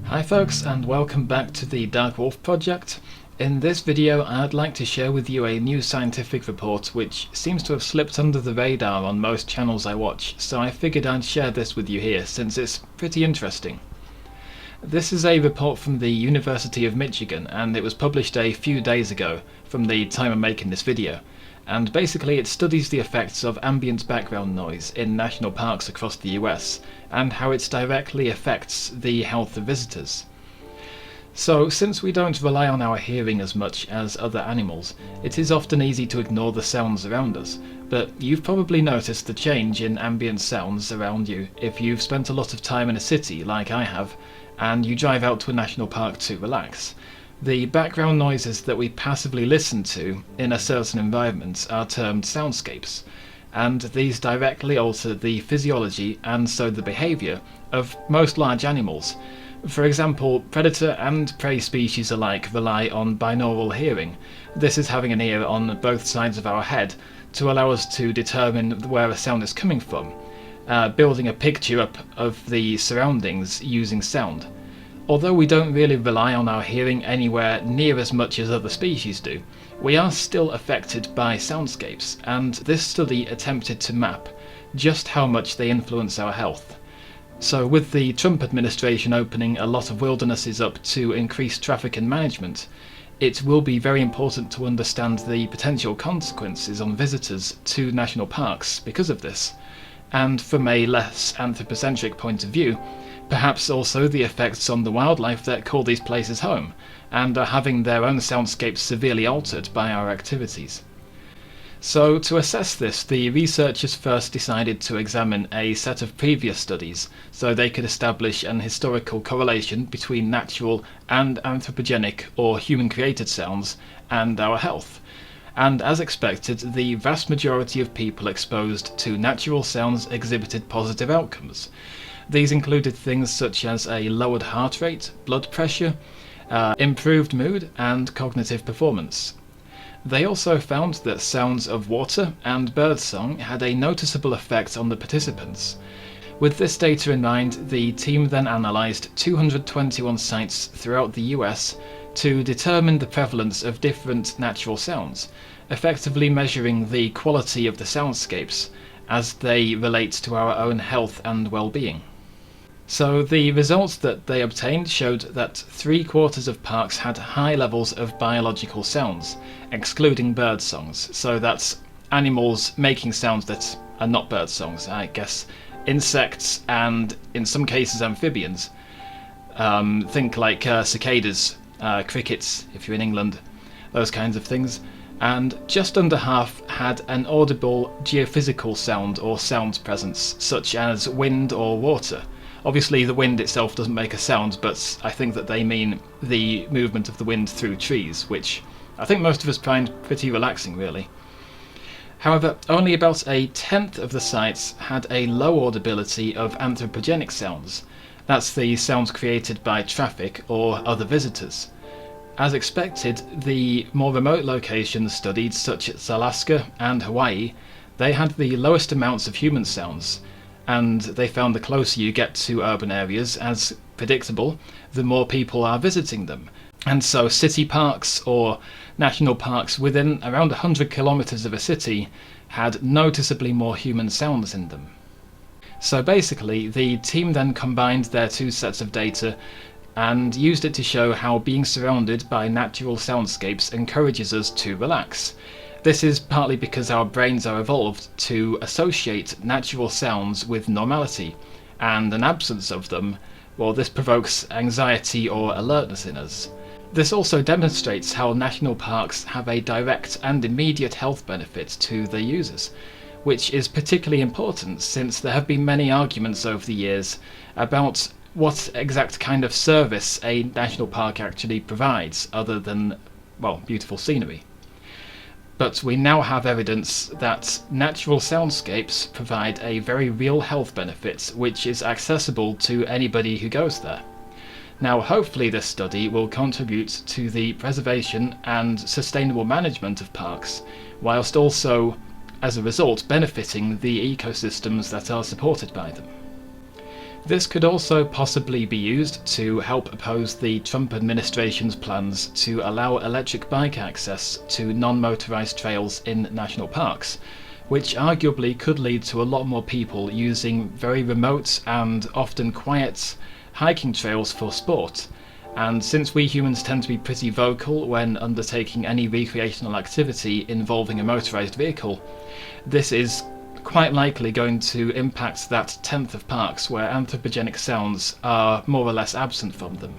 Hi folks, and welcome back to the Dark Wolf project. In this video I'd like to share with you a new scientific report which seems to have slipped under the radar on most channels I watch, so I figured I'd share this with you here since it's pretty interesting. This is a report from the University of Michigan and it was published a few days ago from the time I'm making this video. And basically it studies the effects of ambient background noise in national parks across the US and how it directly affects the health of visitors. So since we don't rely on our hearing as much as other animals, it is often easy to ignore the sounds around us, but you've probably noticed the change in ambient sounds around you if you've spent a lot of time in a city like I have and you drive out to a national park to relax. The background noises that we passively listen to in a certain environment are termed soundscapes, and these directly alter the physiology and so the behaviour of most large animals. For example, predator and prey species alike rely on binaural hearing. This is having an ear on both sides of our head to allow us to determine where a sound is coming from, building a picture up of the surroundings using sound. Although we don't really rely on our hearing anywhere near as much as other species do, we are still affected by soundscapes, and this study attempted to map just how much they influence our health. So with the Trump administration opening a lot of wildernesses up to increase traffic and management, it will be very important to understand the potential consequences on visitors to national parks because of this, and from a less anthropocentric point of view, perhaps also the effects on the wildlife that call these places home, and are having their own soundscapes severely altered by our activities. So to assess this, the researchers first decided to examine a set of previous studies, so they could establish an historical correlation between natural and anthropogenic or human-created sounds and our health. And as expected, the vast majority of people exposed to natural sounds exhibited positive outcomes. These included things such as a lowered heart rate, blood pressure, improved mood and cognitive performance. They also found that sounds of water and birdsong had a noticeable effect on the participants. With this data in mind, the team then analysed 221 sites throughout the US to determine the prevalence of different natural sounds, effectively measuring the quality of the soundscapes as they relate to our own health and well-being. So the results that they obtained showed that 3/4 of parks had high levels of biological sounds, excluding bird songs. So that's animals making sounds that are not bird songs, I guess insects and in some cases amphibians. Think like cicadas, crickets if you're in England, those kinds of things. And just under half had an audible geophysical sound or sound presence, such as wind or water. Obviously the wind itself doesn't make a sound, but I think that they mean the movement of the wind through trees, which I think most of us find pretty relaxing really. However, only about 1/10 of the sites had a low audibility of anthropogenic sounds. That's the sounds created by traffic or other visitors. As expected, the more remote locations studied, such as Alaska and Hawaii, they had the lowest amounts of human sounds, and they found the closer you get to urban areas, as predictable, the more people are visiting them. And so city parks or national parks within around 100 kilometers of a city had noticeably more human sounds in them. So basically, the team then combined their two sets of data and used it to show how being surrounded by natural soundscapes encourages us to relax. This is partly because our brains are evolved to associate natural sounds with normality, and an absence of them, well, this provokes anxiety or alertness in us. This also demonstrates how national parks have a direct and immediate health benefit to their users, which is particularly important since there have been many arguments over the years about what exact kind of service a national park actually provides other than, well, beautiful scenery. But we now have evidence that natural soundscapes provide a very real health benefit which is accessible to anybody who goes there. Now hopefully this study will contribute to the preservation and sustainable management of parks, whilst also, as a result, benefiting the ecosystems that are supported by them. This could also possibly be used to help oppose the Trump administration's plans to allow electric bike access to non-motorized trails in national parks, which arguably could lead to a lot more people using very remote and often quiet hiking trails for sport. And since we humans tend to be pretty vocal when undertaking any recreational activity involving a motorized vehicle, this is quite likely going to impact that tenth of parks where anthropogenic sounds are more or less absent from them.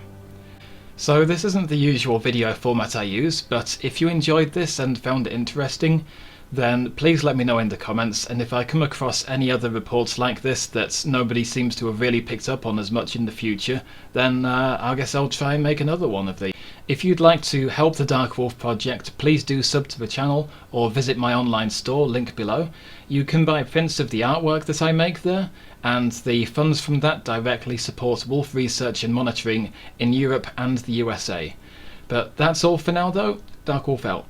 So this isn't the usual video format I use, but if you enjoyed this and found it interesting, then please let me know in the comments, and if I come across any other reports like this that nobody seems to have really picked up on as much in the future, then I guess I'll try and make another one of these. If you'd like to help the Dark Wolf project, please do sub to the channel or visit my online store, link below. You can buy prints of the artwork that I make there, and the funds from that directly support wolf research and monitoring in Europe and the USA. But that's all for now though. Dark Wolf out.